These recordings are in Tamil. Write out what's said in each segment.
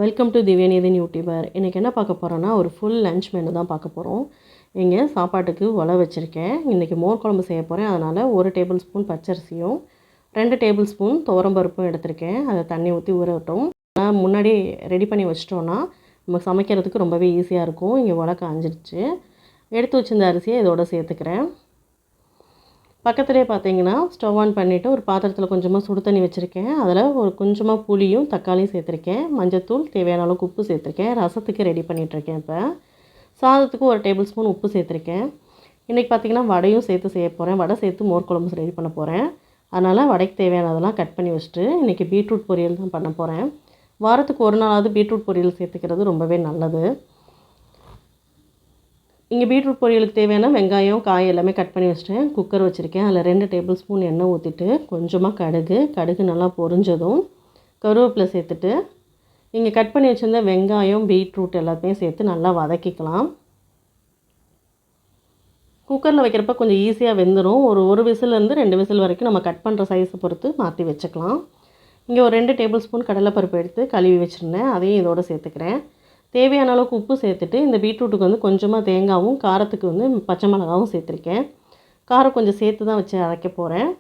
Welcome to திவ்யாநிதின் YouTuber. இன்றைக்கி என்ன பார்க்க போகிறோன்னா, ஒரு ஃபுல் லன்ச் மெனு தான் பார்க்க போகிறோம். இங்கே சாப்பாட்டுக்கு உலை வச்சுருக்கேன். இன்றைக்கி மோர் குழம்பு செய்ய போகிறேன். அதனால் 1 டேபிள் ஸ்பூன் பச்சரிசியும் 2 டேபிள் ஸ்பூன் துவரம்பருப்பும் எடுத்திருக்கேன். அதை தண்ணி ஊற்றி ஊறட்டும். ஆனால் முன்னாடி ரெடி பண்ணி வச்சிட்டோன்னா நம்ம சமைக்கிறதுக்கு ரொம்பவே ஈஸியாக இருக்கும். இங்கே உலை காஞ்சிடுச்சு. எடுத்து வச்சிருந்த அரிசியை இதோட சேர்த்துக்கிறேன். பக்கத்துலேயே பார்த்தீங்கன்னா ஸ்டவ் ஆன் பண்ணிவிட்டு ஒரு பாத்திரத்தில் கொஞ்சமாக சுடு தண்ணி வச்சுருக்கேன். அதில் ஒரு கொஞ்சமாக புளியும் தக்காளியும் சேர்த்துருக்கேன். மஞ்சத்தூள், தேவையான அளவுக்கு உப்பு சேர்த்துருக்கேன். ரசத்துக்கு ரெடி பண்ணிகிட்ருக்கேன். இப்போ சாதத்துக்கு 1 டேபிள் ஸ்பூன் உப்பு சேர்த்துருக்கேன். இன்றைக்கி பார்த்திங்கன்னா வடையும் சேர்த்து செய்ய போகிறேன். வடை சேர்த்து மோர் குழம்பு ரெடி பண்ண போகிறேன். அதனால் வடைக்கு தேவையானதெல்லாம் கட் பண்ணி வச்சுட்டு இன்றைக்கி பீட்ரூட் பொரியல் தான் பண்ண போகிறேன். வாரத்துக்கு ஒரு நாளாவது பீட்ரூட் பொரியல் சேர்த்துக்கிறது ரொம்பவே நல்லது. இங்கே பீட்ரூட் பொரியலுக்கு தேவையான வெங்காயம், காய் எல்லாமே கட் பண்ணி வச்சுட்டேன். குக்கர் வச்சுருக்கேன். அதில் 2 டேபிள் ஸ்பூன் எண்ணெய் ஊற்றிட்டு கொஞ்சமாக கடுகு நல்லா பொரிஞ்சதும் கருவேப்பிலை சேர்த்துட்டு இங்கே கட் பண்ணி வச்சுருந்த வெங்காயம், பீட்ரூட் எல்லாத்தையும் சேர்த்து நல்லா வதக்கிக்கலாம். குக்கரில் வைக்கிறப்ப கொஞ்சம் ஈஸியாக வெந்துடும். ஒரு விசிலேருந்து 2 விசில் வரைக்கும் நம்ம கட் பண்ணுற சைஸை பொறுத்து மாற்றி வச்சுக்கலாம். இங்கே ஒரு 2 டேபிள் ஸ்பூன் கடலைப்பருப்பு எடுத்து கழுவி வச்சுருந்தேன். அதையும் இதோடு சேர்த்துக்கிறேன். தேவையான அளவுக்கு உப்பு சேர்த்துட்டு இந்த பீட்ரூட்டுக்கு வந்து கொஞ்சமாக தேங்காயும், காரத்துக்கு வந்து பச்சை மிளகாவும் சேர்த்துருக்கேன். காரம் கொஞ்சம் சேர்த்து தான் வச்சு அரைக்க போகிறேன்.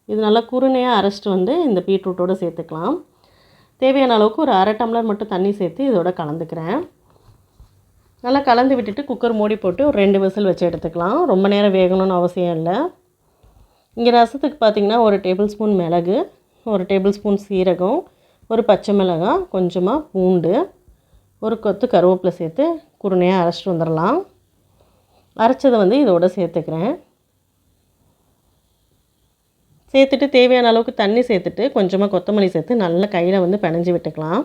இது நல்லா குருணையாக அரைச்சிட்டு வந்து இந்த பீட்ரூட்டோடு சேர்த்துக்கலாம். தேவையான அளவுக்கு ஒரு 1/2 டம்ளர் மட்டும் தண்ணி சேர்த்து இதோட கலந்துக்கிறேன். நல்லா கலந்து விட்டுட்டு குக்கர் மூடி போட்டு ஒரு 2 விசில் வச்சு எடுத்துக்கலாம். ரொம்ப நேரம் வேகணும்னு அவசியம் இல்லை. இங்கே ரசத்துக்கு பார்த்திங்கன்னா 1 டேபிள் ஸ்பூன் மிளகு, 1 டேபிள் ஸ்பூன் சீரகம், ஒரு பச்சை மிளகாய், கொஞ்சமாக பூண்டு, ஒரு கொத்து கருவேப்பிலை சேர்த்து குருணையாக அரைச்சிட்டு வந்துடலாம். அரைச்சதை வந்து இதோடு சேர்த்துக்கிறேன். சேர்த்துட்டு தேவையான அளவுக்கு தண்ணி சேர்த்துட்டு கொஞ்சமாக கொத்தமல்லி சேர்த்து நல்லா கையில் வந்து பிணைஞ்சி விட்டுக்கலாம்.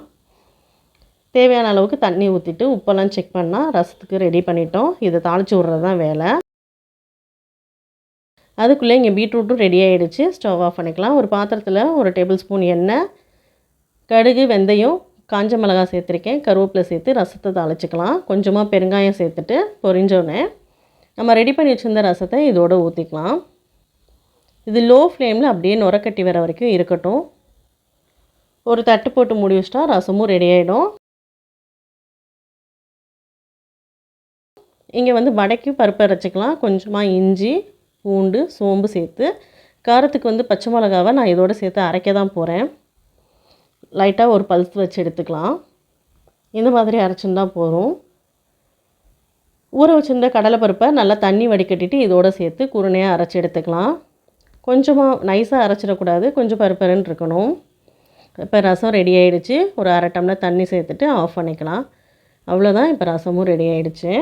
தேவையான அளவுக்கு தண்ணி ஊற்றிட்டு உப்பெல்லாம் செக் பண்ணால் ரசத்துக்கு ரெடி பண்ணிட்டோம். இதை தாளித்து விட்றது தான் வேலை. அதுக்குள்ளே இங்கே பீட்ரூட்டும் ரெடி ஆகிடுச்சு. ஸ்டவ் ஆஃப் பண்ணிக்கலாம். ஒரு பாத்திரத்தில் 1 டேபிள் ஸ்பூன் எண்ணெய், கடுகு, வெந்தயம், காஞ்ச மிளகாய் சேர்த்துருக்கேன். கருவேப்பிலை சேர்த்து ரசத்தை தாளிச்சிக்கலாம். கொஞ்சமாக பெருங்காயம் சேர்த்துட்டு பொரிஞ்சோடனே நம்ம ரெடி பண்ணி வச்சுருந்த ரசத்தை இதோடு ஊற்றிக்கலாம். இது லோ ஃப்ளேமில் அப்படியே நுரக்கட்டி வர வரைக்கும் இருக்கட்டும். ஒரு தட்டு போட்டு மூடி வச்சிட்டா ரசமும் ரெடி ஆகிடும். இங்கே வந்து வடைக்கு பருப்பு அரைச்சிக்கலாம். கொஞ்சமாக இஞ்சி, பூண்டு, சோம்பு சேர்த்து காரத்துக்கு வந்து பச்சை மிளகாவை நான் இதோடு சேர்த்து அரைக்க தான் போகிறேன். லைட்டாக ஒரு பல்ஸ் வச்சு எடுத்துக்கலாம். இந்த மாதிரி அரைச்சிருந்தா போதும். ஊற வச்சுருந்த கடலைப்பருப்பை நல்லா தண்ணி வடிகட்டிட்டு இதோடு சேர்த்து குருணையாக அரைச்சி எடுத்துக்கலாம். கொஞ்சமாக நைஸாக அரைச்சிடக்கூடாது, கொஞ்சம் பருப்பருன்னு இருக்கணும். இப்போ ரசம் ரெடி ஆகிடுச்சு. ஒரு 1/2 டம்ளர் தண்ணி சேர்த்துட்டு ஆஃப் பண்ணிக்கலாம். அவ்வளோதான். இப்போ ரசமும் ரெடி ஆகிடுச்சு.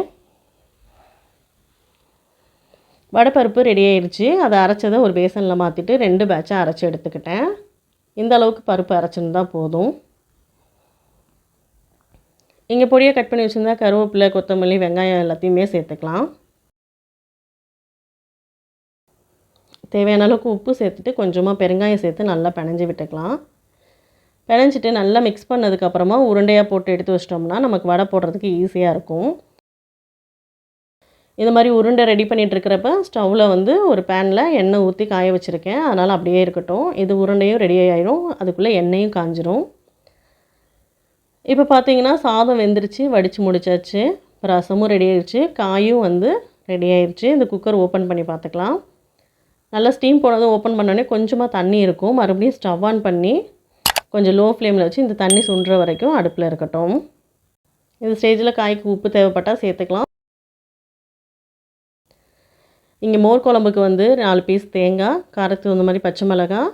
வடைப்பருப்பு ரெடி ஆகிடுச்சு. அதை அரைச்சதை ஒரு பேசனில் மாற்றிட்டு 2 பேட்சாக அரைச்சி எடுத்துக்கிட்டேன். இந்த அளவுக்கு பருப்பு அரைச்சிருந்தா போதும். இங்கே பொடியை கட் பண்ணி வச்சுருந்தா கருவேப்பிலை, கொத்தமல்லி, வெங்காயம் எல்லாத்தையுமே சேர்த்துக்கலாம். தேவையான அளவுக்கு உப்பு சேர்த்துட்டு கொஞ்சமாக பெருங்காயம் சேர்த்து நல்லா பிணைஞ்சி விட்டுக்கலாம். பிணைஞ்சிட்டு நல்லா மிக்ஸ் பண்ணதுக்கப்புறமா உருண்டையாக போட்டு எடுத்து வச்சிட்டோம்னா நமக்கு வடை போடுறதுக்கு ஈஸியாக இருக்கும். இந்த மாதிரி உருண்டை ரெடி பண்ணிகிட்ருக்கிறப்ப ஸ்டவ்வில் வந்து ஒரு பேனில் எண்ணெய் ஊற்றி காய வச்சுருக்கேன். அதனால் அப்படியே இருக்கட்டும். இது உருண்டையும் ரெடி ஆகிடும். அதுக்குள்ளே எண்ணெயும் காஞ்சிரும். இப்போ பார்த்தீங்கன்னா சாதம் வெந்துருச்சு, வடித்து முடிச்சாச்சு. ரசமும் ரெடி ஆகிடுச்சு, காயும் வந்து ரெடி ஆகிடுச்சு. இந்த குக்கர் ஓப்பன் பண்ணி பார்த்துக்கலாம். நல்லா ஸ்டீம் போனதும் ஓப்பன் பண்ணோடனே கொஞ்சமாக தண்ணி இருக்கும். மறுபடியும் ஸ்டவ் ஆன் பண்ணி கொஞ்சம் லோ ஃப்ளேமில் வச்சு இந்த தண்ணி சுண்டுற வரைக்கும் அடுப்பில் இருக்கட்டும். இந்த ஸ்டேஜில் காய்க்கு உப்பு தேவைப்பட்டால் சேர்த்துக்கலாம். இங்கே மோர் குழம்புக்கு வந்து 4 பீஸ் தேங்காய், காரத்துக்கு இந்த மாதிரி பச்சை மிளகாய்,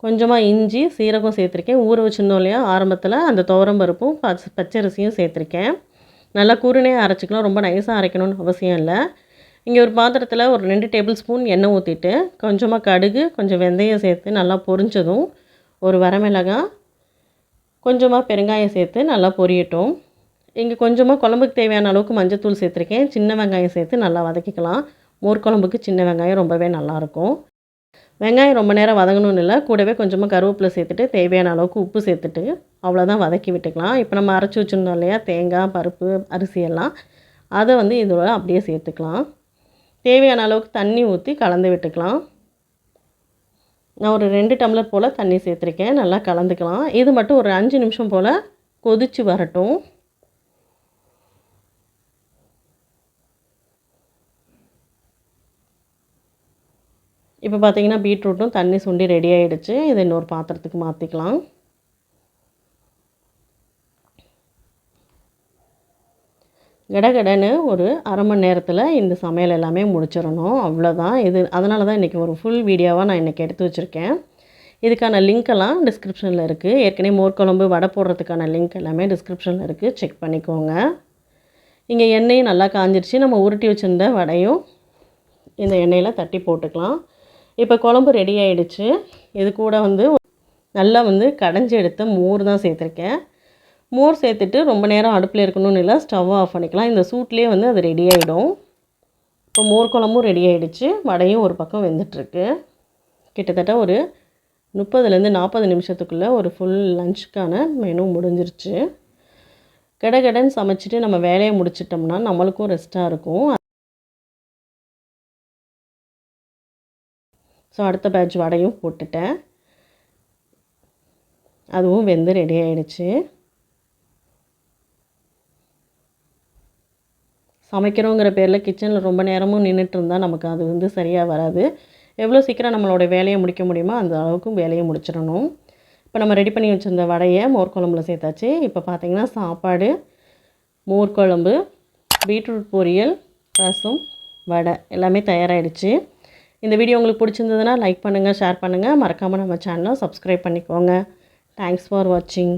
கொஞ்சமாக இஞ்சி, சீரகம் சேர்த்துருக்கேன். ஊற வச்சுருந்தோம் இல்லையா ஆரம்பத்தில், அந்த துவரம்பருப்பும் பச்சரிசியும் சேர்த்துருக்கேன். நல்லா குருணையாக அரைச்சிக்கலாம். ரொம்ப நைஸாக அரைக்கணும்னு அவசியம் இல்லை. இங்கே ஒரு பாத்திரத்தில் ஒரு 2 டேபிள் ஸ்பூன் எண்ணெய் ஊற்றிட்டு கொஞ்சமாக கடுகு, கொஞ்சம் வெந்தயம் சேர்த்து நல்லா பொரிஞ்சதும் ஒரு வரமிளகாய், கொஞ்சமாக பெருங்காயம் சேர்த்து நல்லா பொரியட்டும். இங்கே கொஞ்சமாக குழம்புக்கு தேவையான அளவுக்கு மஞ்சத்தூள் சேர்த்துருக்கேன். சின்ன வெங்காயம் சேர்த்து நல்லா வதக்கிக்கலாம். மோர் குழம்புக்கு சின்ன வெங்காயம் ரொம்பவே நல்லாயிருக்கும். வெங்காயம் ரொம்ப நேரம் வதங்கணும்னு இல்லை, கூடவே கொஞ்சமாக கருவேப்பிலை சேர்த்துட்டு தேவையான அளவுக்கு உப்பு சேர்த்துட்டு அவ்வளோதான் வதக்கி விட்டுக்கலாம். இப்போ நம்ம அரைச்சி வச்சுருந்தோம் இல்லையா தேங்காய், பருப்பு, அரிசி எல்லாம், அதை வந்து இதோட அப்படியே சேர்த்துக்கலாம். தேவையான அளவுக்கு தண்ணி ஊற்றி கலந்து விட்டுக்கலாம். நான் ஒரு 2 டம்ளர் போல் தண்ணி சேர்த்துருக்கேன். நல்லா கலந்துக்கலாம். இது மட்டும் ஒரு 5 நிமிஷம் போல் கொதித்து வரட்டும். இப்போ பார்த்தீங்கன்னா பீட்ரூட்டும் தண்ணி சுண்டி ரெடி ஆகிடுச்சு. இதை இன்னொரு பாத்திரத்துக்கு மாற்றிக்கலாம். கடகடன்னு ஒரு அரை மணி நேரத்தில் இந்த சமையல் எல்லாமே முடிச்சிடணும். அவ்வளோதான். அதனால தான் இன்றைக்கி ஒரு ஃபுல் வீடியோவாக நான் இன்றைக்கி எடுத்து வச்சுருக்கேன். இதுக்கான லிங்க்கெல்லாம் டிஸ்கிரிப்ஷனில் இருக்குது. ஏற்கனவே மோர் குழம்பு வடை போடுறதுக்கான லிங்க் எல்லாமே டிஸ்கிரிப்ஷனில் இருக்குது. செக் பண்ணிக்கோங்க. இங்கே எண்ணெயும் நல்லா காஞ்சிருச்சு. நம்ம உருட்டி வச்சுருந்த வடையும் இந்த எண்ணெயில் தட்டி போட்டுக்கலாம். இப்போ குழம்பு ரெடி ஆகிடுச்சு. இது கூட நல்லா கடைஞ்சி எடுத்த மோர் தான் சேர்த்துருக்கேன். மோர் சேர்த்துட்டு ரொம்ப நேரம் அடுப்பில் இருக்கணும்னு இல்லை, ஸ்டவ் ஆஃப் பண்ணிக்கலாம். இந்த சூட்லேயே அது ரெடி ஆகிடும். இப்போ மோர் குழம்பும் ரெடி ஆகிடுச்சு. வடையும் ஒரு பக்கம் வெந்துட்டுருக்கு. கிட்டத்தட்ட ஒரு 30லேருந்து 40 நிமிஷத்துக்குள்ளே ஒரு ஃபுல் லஞ்சுக்கான மெனு முடிஞ்சிருச்சு. கடகடன்னு சமைச்சிட்டு நம்ம வேலையை முடிச்சிட்டோம்னா நம்மளுக்கும் ரெஸ்ட்டாக இருக்கும். ஸோ அடுத்த பேட்ச் வடையும் போட்டுட்டேன். அதுவும் வெந்து ரெடி ஆகிடுச்சு. சமைக்கிறோங்கிற பேரில் கிச்சனில் ரொம்ப நேரமும் நின்றுட்டு இருந்தால் நமக்கு அது சரியாக வராது. எவ்வளோ சீக்கிரம் நம்மளோட வேலையை முடிக்க முடியுமோ அந்த அளவுக்கு வேலையை முடிச்சிடணும். இப்போ நம்ம ரெடி பண்ணி வச்சுருந்த வடையை மோர் குழம்புல சேர்த்தாச்சு. இப்போ பார்த்திங்கன்னா சாப்பாடு, மோர் குழம்பு, பீட்ரூட் பொரியல், ரசம், வடை எல்லாமே தயாராகிடுச்சு. இந்த வீடியோ உங்களுக்கு பிடிச்சிருந்ததுன்னா லைக் பண்ணுங்கள், ஷேர் பண்ணுங்கள். மறக்காமல் நம்ம சேனலை சப்ஸ்கிரைப் பண்ணிக்கோங்க. தேங்க்ஸ் ஃபார் வாட்சிங்.